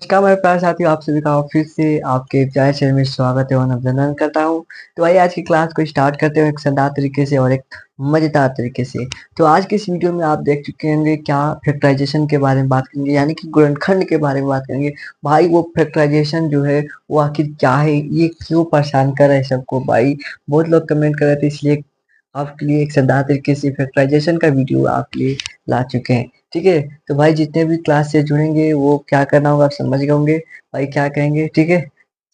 नमस्कार मेरे प्यारे साथियों, आप सभी का फिर से आपके प्यारे चैनल में स्वागत है और अभिनंदन करता हूँ। तो आइए आज की क्लास को स्टार्ट करते हैं एक शानदार तरीके से और एक मज़ेदार तरीके से। तो आज की इस वीडियो में आप देख चुके होंगे क्या फैक्टराइजेशन के बारे में बात करेंगे, यानी कि गुणनखंड के बारे में बात करेंगे। भाई वो फैक्टराइजेशन जो है वो आखिर क्या है, ये क्यों परेशान कर रहा है सबको भाई। बहुत लोग कमेंट कर रहे थे, इसलिए आपके लिए एक शानदार तरीके से फैक्टराइजेशन का वीडियो आपके लिए ला चुके हैं। ठीक है, तो भाई जितने भी क्लास से जुड़ेंगे वो क्या करना होगा आप समझ गए होंगे। भाई क्या कहेंगे, ठीक है,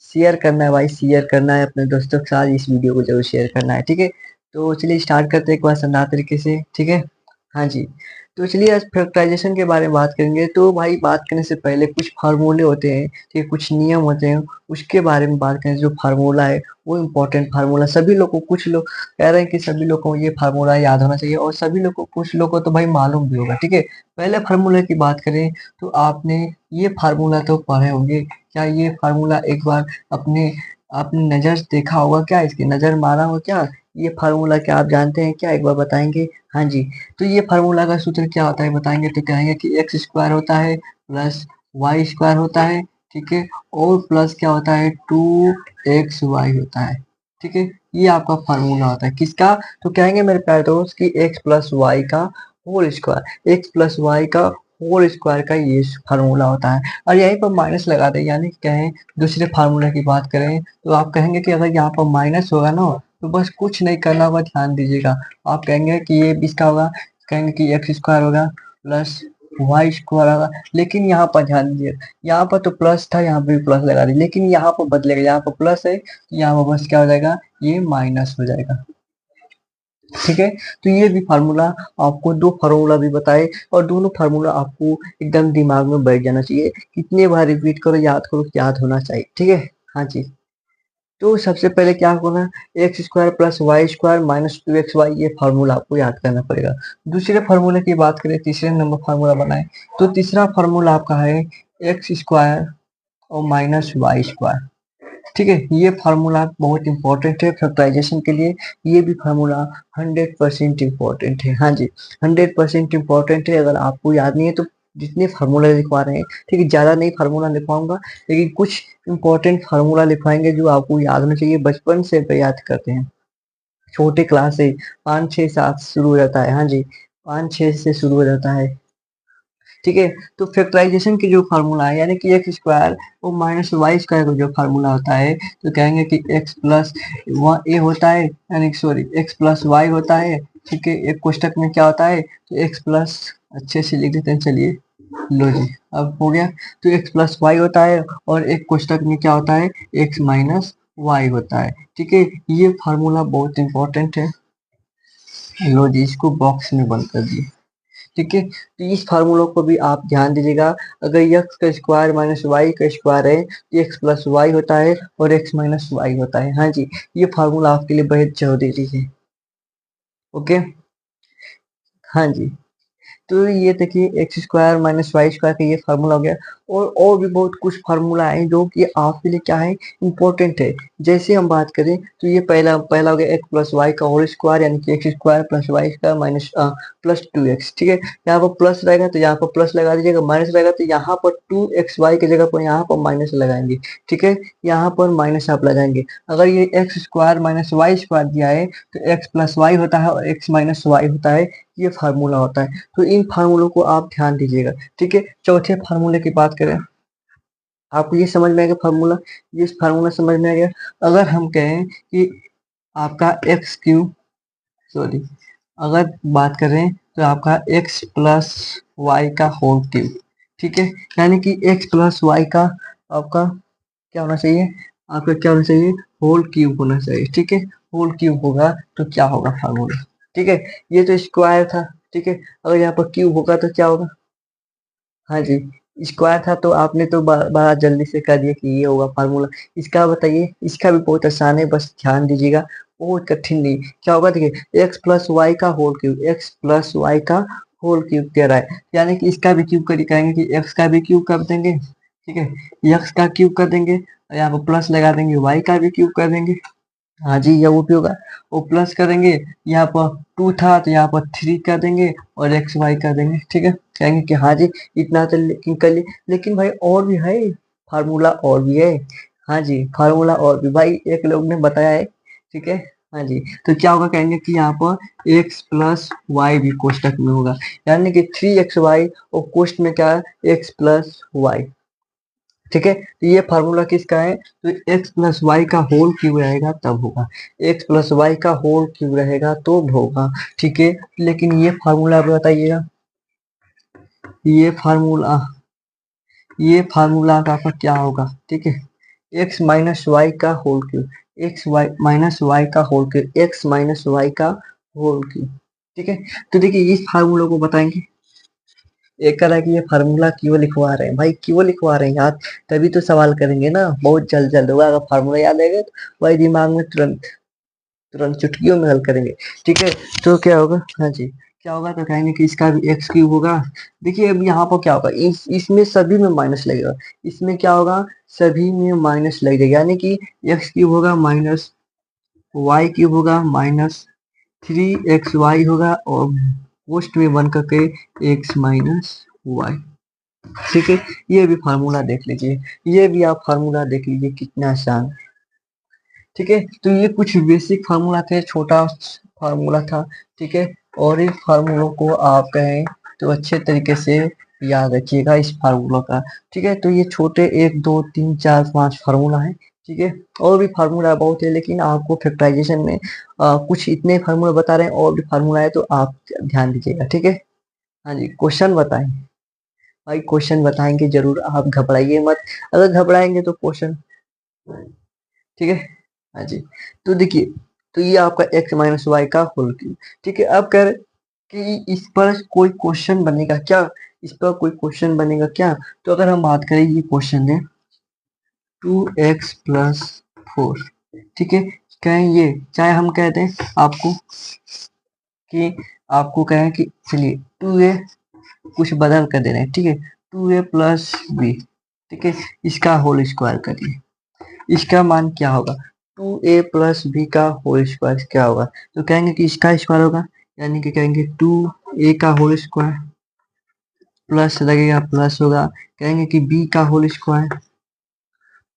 शेयर करना है भाई, शेयर करना है अपने दोस्तों के साथ, इस वीडियो को जरूर शेयर करना है। ठीक है, तो चलिए स्टार्ट करते हैं एक बार शानदार तरीके से। ठीक है, हाँ जी। तो चलिए आज फैक्टराइजेशन के बारे में बात करेंगे। तो भाई बात करने से पहले कुछ फार्मूले होते हैं, ठीक है, कुछ नियम होते हैं, उसके बारे में बात करें। जो फार्मूला है वो इम्पोर्टेंट फार्मूला सभी लोग को, कुछ लोग कह रहे हैं कि सभी लोग को ये फार्मूला याद होना चाहिए और सभी लोग को, कुछ लोग को तो भाई मालूम भी होगा। ठीक है, पहले फार्मूले की बात करें तो आपने ये फार्मूला तो पढ़े होंगे। क्या ये फार्मूला एक बार अपने आपने नजर देखा होगा, क्या इसकी नजर मारा हो क्या? ये फार्मूला क्या आप जानते हैं क्या, एक बार बताएंगे? हाँ जी। तो ये फार्मूला का सूत्र क्या होता है बताएंगे तो कहेंगे कि एक्स स्क्वायर होता है प्लस वाई स्क्वायर होता है। ठीक है, और प्लस क्या होता है, टू एक्स वाई होता है। ठीक है, ये आपका फार्मूला होता है किसका? तो कहेंगे मेरे प्यारे दोस्त कि एक्स प्लस वाई का whole square, X plus Y का होल स्क्वायर का ये फार्मूला होता है। और यहीं पर माइनस लगा दें, यानी कि कहें दूसरे फार्मूला की बात करें तो आप कहेंगे कि अगर यहाँ पर माइनस होगा ना तो बस कुछ नहीं करना होगा, ध्यान दीजिएगा। आप कहेंगे कि ये किसका होगा, कहेंगे कि एक्स स्क्वायर होगा प्लस वाई स्क्वायर होगा। लेकिन यहाँ पर ध्यान दीजिए, यहाँ पर तो प्लस था, यहाँ पे भी प्लस लगा दी, लेकिन यहाँ पर बदलेगा, यहाँ पर प्लस है तो यहाँ पर बस क्या हो जाएगा, ये माइनस हो जाएगा। ठीक है, तो ये भी फार्मूला, आपको दो फार्मूला भी बताए और दोनों फार्मूला आपको एकदम दिमाग में बैठ जाना चाहिए। कितने बार रिपीट करो, याद करो, याद होना चाहिए। ठीक है, हाँ जी। तो सबसे पहले क्या होना, X square plus Y square minus two X Y, ये फार्मूला आपको याद करना पड़ेगा। दूसरे फार्मूले की बात करें, तीसरे नंबर फार्मूला बनाए तो तीसरा फार्मूला आपका है एक्स स्क्वायर और माइनस वाई स्क्वायर। ठीक है, ये फार्मूला बहुत इंपॉर्टेंट है फैक्टराइजेशन के लिए। ये भी फार्मूला 100% इम्पोर्टेंट है। हाँ जी, 100% इम्पोर्टेंट है। अगर आपको याद नहीं है तो जितने फार्मूला लिखवा रहे हैं, ठीक है, ज़्यादा नहीं फार्मूला लिखवाऊंगा, लेकिन कुछ इंपॉर्टेंट फार्मूला लिखवाएंगे जो आपको याद होना चाहिए, बचपन से याद करते हैं, छोटे क्लास से 5 6 7 शुरू हो जाता है। हाँ जी, 5 6 से शुरू हो जाता है। ठीक है, तो फैक्टराइजेशन की जो फार्मूला है, यानी कि एक्स स्क्वायर और माइनस वाई स्क्वायर का जो फार्मूला होता है, तो कहेंगे कि एक्स प्लस ए होता है, यानी सॉरी एक्स प्लस वाई होता है। ठीक है, एक कोष्टक में क्या होता है, तो एक्स प्लस, अच्छे से लिख देते हैं, चलिए लो जी, अब हो गया। तो एक्स प्लस वाई होता है और एक कोष्टक में क्या होता है, एक्स माइनस वाई होता है। ठीक है, ये फार्मूला बहुत इंपॉर्टेंट है। लो जी, इसको बॉक्स में बंद कर दिए। ठीक है, तो इस फार्मूला को भी आप ध्यान दीजिएगा। अगर एक्स का स्क्वायर माइनस वाई का स्क्वायर है तो एक्स प्लस वाई होता है और एक्स माइनस वाई होता है। हाँ जी, ये फार्मूला आपके लिए बेहद जरूरी है। ओके, हाँ जी। तो ये देखिए X square minus Y square का ये फार्मूला हो गया। और भी बहुत कुछ फार्मूला है जो कि आपके लिए क्या है, इंपॉर्टेंट है। जैसे हम बात करें तो ये पहला पहला हो गया एक्स प्लस वाई का होल स्क्वायर, यानी कि X square plus Y square minus plus two X. ठीक है, यहाँ पर प्लस रहेगा तो यहाँ पर प्लस लगा दीजिएगा, माइनस रहेगा तो यहाँ पर टू एक्स वाई की जगह पर यहाँ पर माइनस लगाएंगे। ठीक है, यहाँ पर माइनस आप लगाएंगे। अगर ये X square minus Y square दिया है तो एक्स प्लस वाई होता है और एक्स माइनस वाई होता है, ये फार्मूला होता है। तो इन फार्मूलों को आप ध्यान दीजिएगा। ठीक है, चौथे फार्मूले की बात करें, आपको ये समझ में आ गया फार्मूला, ये फार्मूला समझ में आ गया। अगर हम कहें कि आपका एक्स क्यूब, सॉरी, अगर बात करें तो आपका एक्स प्लस वाई का होल क्यूब। ठीक है, यानी कि एक्स प्लस वाई का आपका क्या होना चाहिए, आपका क्या होना चाहिए, होल क्यूब होना चाहिए। ठीक है, होल क्यूब होगा तो क्या होगा फार्मूला। ठीक है, ये तो स्क्वायर था। ठीक है, अगर यहाँ पर क्यूब होगा तो क्या होगा, हाँ जी, स्क्वायर था तो आपने तो बड़ा जल्दी से कर दिया कि ये होगा फार्मूला। इसका बताइए, इसका भी बहुत आसान है, बस ध्यान दीजिएगा, बहुत कठिन नहीं। क्या होगा, देखिए एक्स प्लस वाई का whole cube, X plus Y का होल क्यूब कह रहा है, यानी कि इसका भी क्यूब कर कहेंगे कि एक्स का भी क्यूब कर देंगे। ठीक है, एक्स का क्यूब कर देंगे और यहाँ पर प्लस लगा देंगे, वाई का भी क्यूब कर देंगे। हाँ जी, ये वो भी होगा। वो प्लस करेंगे, यहाँ पर 2 था तो यहाँ पर 3 कर देंगे और एक्स वाई कर देंगे। ठीक है, कहेंगे कि हाँ जी इतना तो लेकिन कर लिए, लेकिन भाई और भी है, फार्मूला और भी है। हाँ जी, फार्मूला और भी भाई एक लोग ने बताया है। ठीक है, हाँ जी, तो क्या होगा, कहेंगे कि यहाँ पर एक्स प्लस वाई भी कोष्टक में होगा, यानी कि 3xy और कोष्ट में क्या है, एक्स प्लस वाई। ठीक है, तो ये फार्मूला किसका है, तो एक्स प्लस वाई का होल क्यूब रहेगा तब होगा, एक्स प्लस वाई का होल क्यूब रहेगा तो होगा। ठीक है, लेकिन ये फार्मूला आप बताइएगा, ये फार्मूला ये फार्मूला का आपका क्या होगा। ठीक है, एक्स माइनस वाई का whole cube, x y minus y का whole cube, x minus y का होल क्यूब। ठीक है, तो देखिए इस फार्मूला को बताएंगे। एक कह रहा है कि ये फार्मूला क्यों लिखवा रहे हैं, भाई क्यों लिखवा रहे हैं यार, तभी तो सवाल करेंगे ना, बहुत जल्द जल्द होगा। अगर फार्मूला याद आएगा तो भाई दिमाग में तुरंत तुरंत चुटकियों में हल करेंगे। ठीक है, तो क्या होगा, हाँ जी, क्या होगा, तो कहेंगे कि इसका भी एक्स क्यूब होगा। देखिए अब यहाँ पर क्या होगा, इसमें सभी में माइनस लगेगा, इसमें क्या होगा, सभी में माइनस लग जाएगा, यानी कि एक्स क्यूब होगा माइनस वाई क्यूब होगा माइनस 3xy होगा और पोस्ट में बन करके एक्स माइनस वाई। ठीक है, ये भी फार्मूला देख लीजिए, ये भी आप फार्मूला देख लीजिए कितना आसान। ठीक है, तो ये कुछ बेसिक फार्मूला थे, छोटा फार्मूला था। ठीक है, और इस फार्मूलों को आप कहें तो अच्छे तरीके से याद रखिएगा इस फार्मूला का। ठीक है, तो ये छोटे 1 2 3 4 5 फार्मूला है। ठीक है, और भी फार्मूला बहुत है, लेकिन आपको फैक्टराइजेशन में कुछ इतने फार्मूला बता रहे हैं, और भी फार्मूला है तो आप ध्यान दीजिएगा। ठीक है, हाँ जी, क्वेश्चन बताएं भाई, क्वेश्चन बताएंगे जरूर, आप घबराइए मत, अगर घबराएंगे तो क्वेश्चन। ठीक है, हाँ जी, तो देखिए, तो ये आपका एक्स माइनस वाई का होल क्यूब। ठीक है, अब कह रहे कि इस पर कोई क्वेश्चन बनेगा क्या, इस पर कोई क्वेश्चन बनेगा क्या, तो अगर हम बात करें, ये क्वेश्चन है 2x+4। ठीक है, कहें ये, चाहे हम कहते हैं आपको कि आपको कहें कि चलिए 2a कुछ बदल कर दे रहे हैं। ठीक है, 2a+b। ठीक है, इसका होल स्क्वायर करिए, इसका मान क्या होगा, 2a+b का होल स्क्वायर क्या होगा, तो कहेंगे कि इसका स्क्वायर होगा, यानी कि कहेंगे 2a का होल स्क्वायर प्लस लगेगा, प्लस होगा, कहेंगे कि b का होल स्क्वायर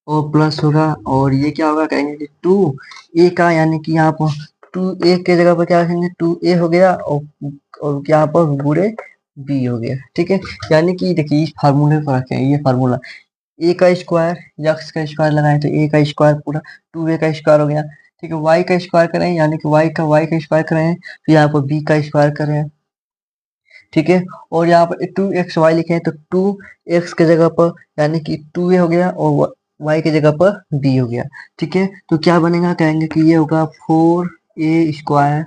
और प्लस होगा, और ये क्या होगा, कहेंगे कि 2a का, यानी कि यहाँ पर 2a के जगह पर क्या रखेंगे, 2a हो गया और यहाँ पर बुरे b हो गया। ठीक है, यानी कि देखिए इस फार्मूले पर रखें, ये फार्मूला ए का स्क्वायर, यक्स का स्क्वायर लगाए तो ए का स्क्वायर पूरा 2a का स्क्वायर हो गया। ठीक है, वाई का स्क्वायर करें, यानी कि वाई का स्क्वायर करें, फिर यहाँ पर बी का स्क्वायर करें। ठीक है, और यहाँ पर 2xy लिखे हैं तो 2x के जगह पर, यानी कि 2a हो गया और y के जगह पर b हो गया। ठीक है, तो क्या बनेगा, कहेंगे कि ये होगा 4a²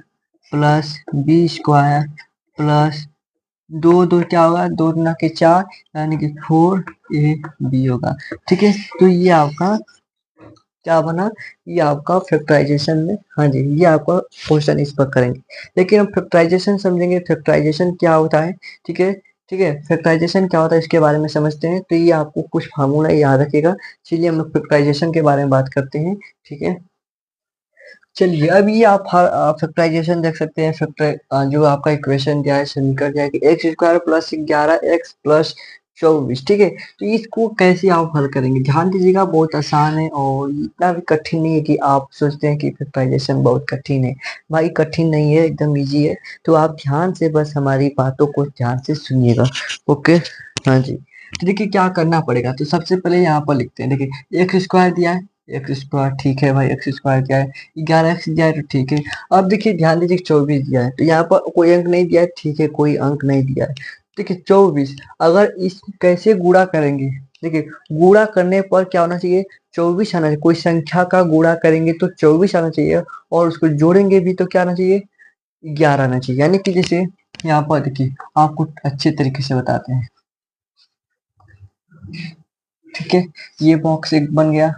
प्लस b² प्लस दो दो क्या होगा, 2 दूना के 4, यानी कि 4ab होगा। ठीक है, तो ये आपका क्या बना, ये आपका फैक्टराइजेशन में, हाँ जी, ये आपका क्वेश्चन इस पर करेंगे। लेकिन हम फैक्टराइजेशन समझेंगे, फैक्टराइजेशन क्या होता है। ठीक है, ठीक है, फैक्टराइजेशन क्या होता है इसके बारे में समझते हैं, तो ये आपको कुछ फार्मूला याद रखेगा। चलिए हम लोग फैक्टराइजेशन के बारे में बात करते हैं। ठीक है, चलिए अब ये आप फैक्टराइजेशन देख सकते हैं, फैक्टर जो आपका इक्वेशन दिया है, समीकरण दिया है कि x² + 11x + 24। ठीक है, तो इसको कैसे आप हल करेंगे, ध्यान दीजिएगा, बहुत आसान है और इतना भी कठिन नहीं है कि आप सोचते हैं कि फैक्टराइजेशन बहुत कठिन है। भाई कठिन नहीं है, एकदम इजी है, तो आप ध्यान से बस हमारी बातों को ध्यान से सुनिएगा। ओके, हाँ जी, तो देखिए क्या करना पड़ेगा, तो सबसे पहले यहाँ पर लिखते हैं, देखिए x² दिया है, x², ठीक है भाई, x² क्या है, 11x दिया है, तो ठीक है। अब देखिए ध्यान दीजिए 24 दिया है, तो यहाँ पर कोई अंक नहीं दिया है, ठीक है, कोई अंक नहीं दिया है। देखिए 24, अगर इस कैसे गुणा करेंगे, देखिए गुणा करने पर क्या होना चाहिए, 24 आना चाहिए, कोई संख्या का गुणा करेंगे तो 24 आना चाहिए, और उसको जोड़ेंगे भी तो क्या आना चाहिए, 11 आना चाहिए। यानी कि जैसे यहाँ पर देखिए आपको अच्छे तरीके से बताते हैं। ठीक है, ये बॉक्स एक बन गया,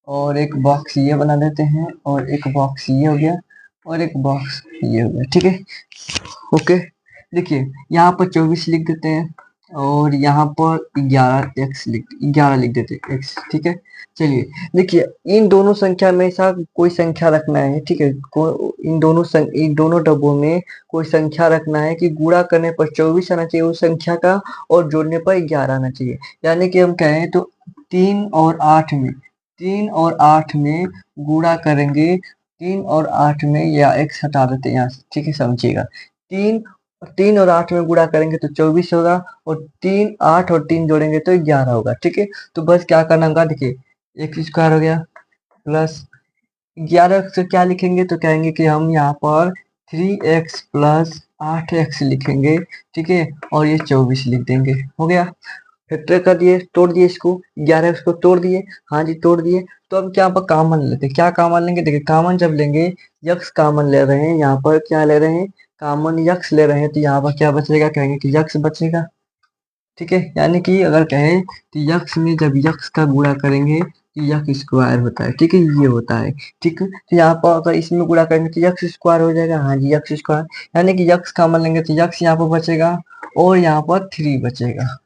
और एक बॉक्स ये बना देते हैं, और एक बॉक्स ये हो गया, और एक बॉक्स ये हो गया। ठीक है, ओके, देखिए यहाँ पर 24 लिख देते हैं, और यहाँ पर 11 लिख देते x, ठीक है। चलिए देखिए, इन दोनों संख्या में से कोई संख्या रखना है, ठीक है। इन दोनों डब्बों में कोई संख्या रखना है कि गुणा करने पर 24 आना चाहिए उस संख्या का, और जोड़ने पर 11 आना चाहिए। यानी कि हम कहें तो 3 और 8 में गुणा करेंगे, 3 और 8 में, या x हटा देते हैं यहाँ से, ठीक है, समझिएगा। 3 और 8 में गुणा करेंगे तो 24 होगा, और 8 और 3 जोड़ेंगे तो 11 होगा, ठीक है। तो बस क्या करना होगा, देखिए एक्स स्क्वायर हो गया प्लस 11 से क्या लिखेंगे, तो कहेंगे कि हम यहाँ पर 3x प्लस 8x लिखेंगे, ठीक है, और ये 24 लिख देंगे, हो गया। फैक्टर कर दिए, तोड़ दिए इसको, 11x को तोड़ दिए, हाँ जी तोड़ दिए। तो अब क्या, पर कॉमन लेते हैं, क्या कॉमन लेंगे, देखिए कॉमन जब लेंगे, यक्स कॉमन ले रहे हैं, यहाँ पर क्या ले रहे हैं, कॉमन यक्स ले रहे हैं, तो यहाँ पर क्या बचेगा, कहेंगे कि यक्स बचेगा, ठीक है। यानी कि अगर कहें तो यक्स में जब यक्स का गुणा करेंगे तो यक्स स्क्वायर होता है, ठीक है, ये होता है, ठीक है। तो यहाँ पर अगर इसमें गुणा करेंगे तो यक्स स्क्वायर हो जाएगा, हाँ जी यक्स स्क्वायर। यानी कि यक्स कॉमन लेंगे तो यक्स यहाँ पर बचेगा, और यहाँ पर 3 बचेगा,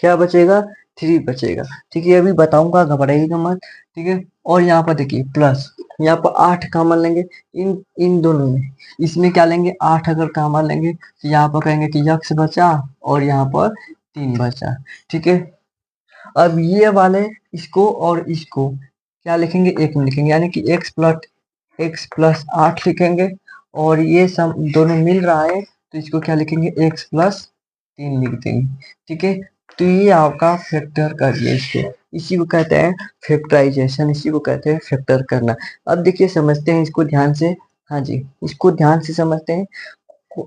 क्या बचेगा, 3 बचेगा, ठीक है। अभी बताऊंगा, घबराइएगा मत, ठीक है। और यहाँ पर देखिए प्लस, यहाँ पर 8 कॉमन लेंगे, इन इन दोनों में, इसमें क्या लेंगे, 8 अगर कॉमन लेंगे तो यहाँ पर कहेंगे कि यक्स बचा, और यहाँ पर 3 बचा, ठीक है। अब ये वाले, इसको और इसको क्या लिखेंगे, एक में लिखेंगे, यानी कि x प्लस 8 लिखेंगे, और ये सम दोनों मिल रहा है तो इसको क्या लिखेंगे, x+3 लिख देंगे, ठीक है। तो ये आपका फैक्टर कर दिया इसको, इसी को कहते हैं फैक्टराइजेशन, इसी को कहते हैं फैक्टर करना। अब देखिए समझते हैं इसको ध्यान से, हाँ जी इसको ध्यान से समझते हैं,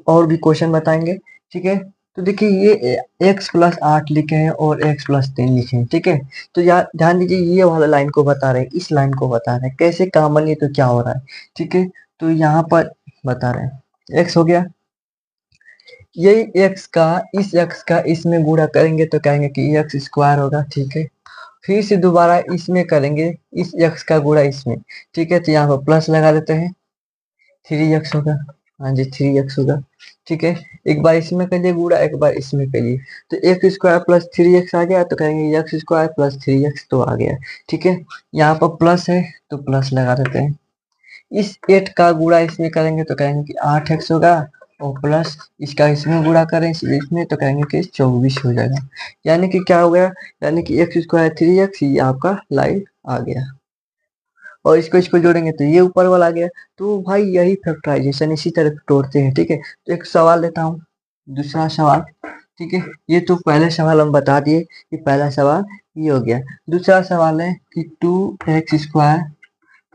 और भी क्वेश्चन बताएंगे, ठीक है। तो देखिए ये x+8 लिखे हैं और x+3 लिखे हैं, ठीक है। तो यार ध्यान दीजिए, ये वाला लाइन को बता रहे हैं, इस लाइन को बता रहे हैं, कैसे कॉमन ये तो क्या हो रहा है, ठीक है। तो यहाँ पर बता रहे हैं x हो गया, यही x का इसमें गुणा करेंगे तो कहेंगे कि x स्क्वायर होगा, ठीक है। फिर से दोबारा इसमें करेंगे, इस x का गुणा इसमें, ठीक है। तो यहाँ पर प्लस लगा देते हैं, 3x होगा, हाँ जी 3x होगा, ठीक है। एक बार इसमें करिए गुणा, एक बार इसमें करिए, तो x स्क्वायर प्लस 3x आ गया, तो कहेंगे x स्क्वायर प्लस 3x तो आ गया, ठीक है। यहाँ पर प्लस है तो प्लस लगा देते हैं, इस 8 का गुणा इसमें करेंगे तो कहेंगे कि 8x होगा, और प्लस इसका इसमें गुणा करें इसमें तो कहेंगे कि 24 हो जाएगा। यानी कि क्या हो गया, यानी कि x स्क्वायर 3x, ये आपका लाइन आ गया, और इसको इसको जोड़ेंगे तो ये ऊपर वाला आ गया। तो भाई यही फैक्टराइजेशन, इसी तरह तोड़ते हैं, ठीक है। तो एक सवाल लेता हूँ, दूसरा सवाल, ठीक है। ये तो पहले सवाल हम बता दिए कि पहला सवाल ये हो गया। दूसरा सवाल है कि 2x²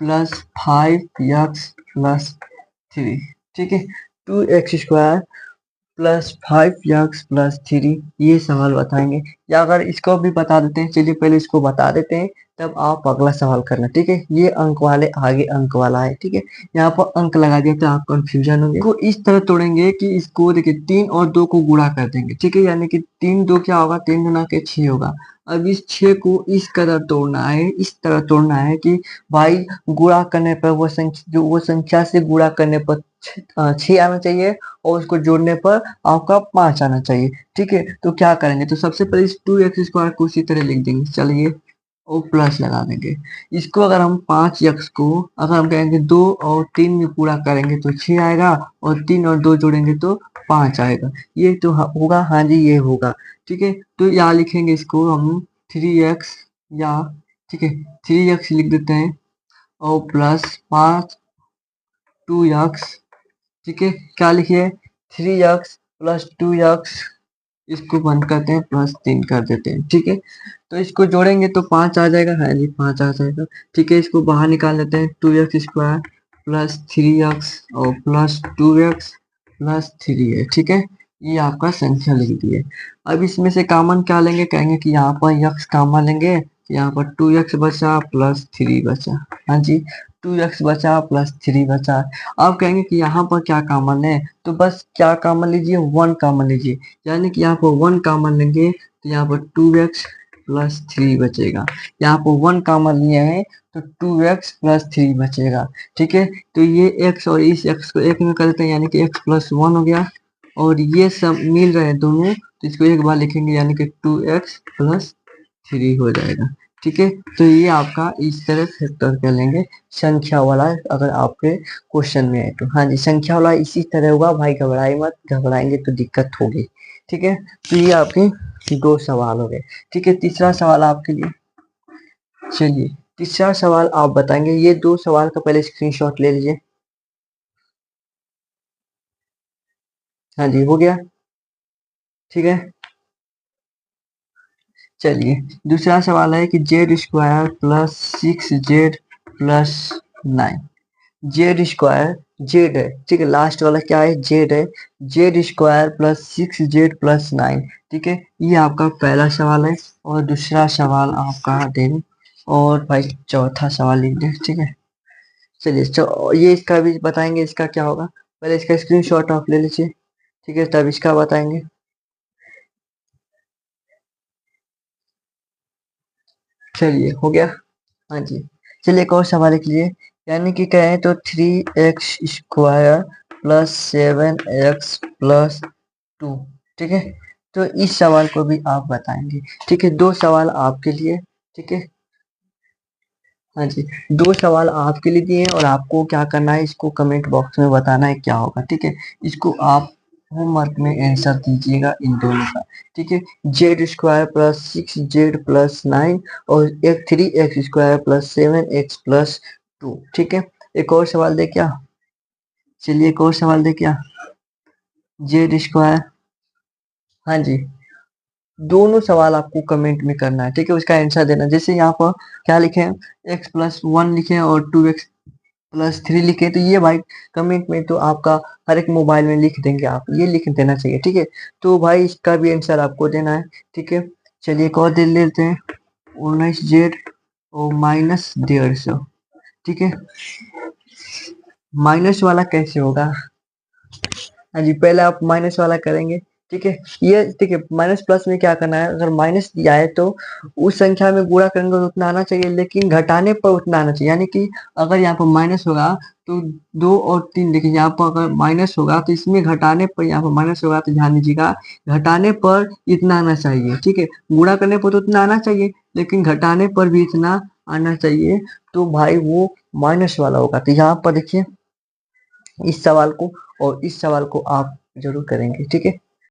प्लस 5x+3, ठीक है। 2x² प्लस 5x+3, ये सवाल बताएंगे, या अगर इसको भी बता देते हैं, चलिए पहले इसको बता देते हैं, तब आप अगला सवाल करना, ठीक है। ये अंक वाले आगे अंक वाला है, ठीक है। यहाँ पर अंक लगा दिया तो आप कंफ्यूजन होंगे, को इस तरह तोड़ेंगे कि इसको देखिए 3 और 2 को गुणा कर देंगे, ठीक है। यानी कि 3 2 क्या होगा, 3 गुना के 6 होगा। अब इस 6 को इस कदर तोड़ना है, इस तरह तोड़ना है कि भाई गुणा करने पर वो संख्या से गुणा करने पर 6 आना चाहिए, और उसको जोड़ने पर आपका 5 आना चाहिए, ठीक है। तो क्या करेंगे, तो सबसे पहले इस 2x² को उसी तरह लिख देंगे, चलिए, और प्लस लगा देंगे। इसको अगर हम 5x को अगर हम कहेंगे 2 और 3 में पूरा करेंगे तो 6 आएगा, और 3 और 2 जोड़ेंगे तो 5 आएगा, ये तो होगा, हाँ जी ये होगा, ठीक है। तो यहाँ लिखेंगे इसको हम 3x, या ठीक है 3x लिख देते हैं, और प्लस 5 2x, ठीक है। क्या लिखिए, 3x प्लस 2x, इसको बंद करते हैं, +3 कर देते हैं, ठीक है। तो इसको जोड़ेंगे तो 5 आ जाएगा, है जी 5 आ जाएगा, ठीक है। इसको बाहर निकाल लेते हैं, 2x² प्लस 3x और प्लस 2x प्लस 3 है, ठीक है। ये आपका संख्या लिख दिए। अब इसमें से कॉमन क्या लेंगे, कहेंगे कि यहाँ पर x कॉमन लेंगे, यहाँ पर 2x बचा प्लस 3 बचा, हाँ जी 2x बचा प्लस 3 बचा। अब कहेंगे कि यहाँ पर क्या कॉमन है, तो बस क्या कॉमन लीजिए, 1 कॉमन लीजिए, यानी कि यहाँ पर 1 कॉमन लेंगे तो यहाँ पर 2x प्लस 3 बचेगा। यहाँ पर 1 कॉमन लिए हैं तो 2x प्लस 3 बचेगा, ठीक है। तो ये x और इस x को एक में कर देते हैं, यानी कि x+1 हो गया, और ये सब मिल रहे हैं दोनों, तो इसको एक बार लिखेंगे यानी कि 2x+3 हो जाएगा। ठीक है, तो ये आपका इस तरह फैक्टर कर लेंगे संख्या वाला, अगर आपके क्वेश्चन में है तो। हाँ जी, संख्या वाला इसी तरह होगा भाई, घबराए मत, घबराएंगे तो दिक्कत होगी। ठीक है, तो ये आपके 2 सवाल हो गए। ठीक है, तीसरा सवाल आपके लिए, चलिए तीसरा सवाल आप बताएंगे। ये 2 सवाल का पहले स्क्रीनशॉट ले लीजिए। हाँ जी, हो गया। ठीक है, चलिए दूसरा सवाल है कि z² + 6z + 9। Z square, Z है, ठीक है, लास्ट वाला क्या है, जेड है। z² + 6z + 9। ठीक है, ये आपका पहला सवाल है। और दूसरा सवाल आपका दें, और भाई चौथा सवाल लिख दें। ठीक है, चलिए ये इसका भी बताएंगे, इसका क्या होगा। पहले इसका स्क्रीनशॉट आप ले लीजिए। ठीक है, तब इसका बताएंगे। चलिए हो गया। हाँ जी, चलिए एक और सवाल लिख लीजिए। यानी कि कहें तो 3x² + 7x + 2। ठीक है, तो इस सवाल को भी आप बताएंगे। ठीक है, 2 सवाल आपके लिए। ठीक है, हाँ जी, 2 सवाल आपके लिए दिए हैं और आपको क्या करना है, इसको कमेंट बॉक्स में बताना है क्या होगा। ठीक है, इसको आप होमवर्क में आंसर दीजिएगा इन दोनों का। ठीक है, z² + 6z + 9 और एक 3x² + 7x + 2। ठीक है, एक और सवाल दे क्या, चलिए एक और सवाल दे क्या, z²। हाँ जी, दोनों सवाल आपको कमेंट में करना है। ठीक है, उसका आंसर देना। जैसे यहाँ पर क्या लिखे हैं, x+1 लिखे और 2x+3 लिखे, तो ये भाई कमेंट में तो आपका हर एक मोबाइल में लिख देंगे, आप ये लिख देना चाहिए। ठीक है, तो भाई इसका भी आंसर आपको देना है। ठीक है, चलिए एक और दे लेते हैं, 19z और -150। ठीक है, माइनस वाला कैसे होगा। हाँ जी, पहले आप माइनस वाला करेंगे। ठीक है, ये ठीक है, माइनस प्लस में क्या करना है, अगर माइनस दिया है तो उस संख्या में गुणा करेंगे तो उतना आना चाहिए, लेकिन घटाने पर उतना आना चाहिए। यानी कि अगर यहाँ पर माइनस होगा तो 2 और 3, देखिए यहाँ पर अगर माइनस होगा तो इसमें घटाने पर, यहाँ पर माइनस होगा तो ध्यान दीजिएगा, घटाने पर इतना आना चाहिए। ठीक है, गुणा करने पर तो उतना आना चाहिए, लेकिन घटाने पर भी इतना आना चाहिए, तो भाई वो माइनस वाला होगा। तो यहाँ पर देखिए इस सवाल को और इस सवाल को आप जरूर करेंगे। ठीक है,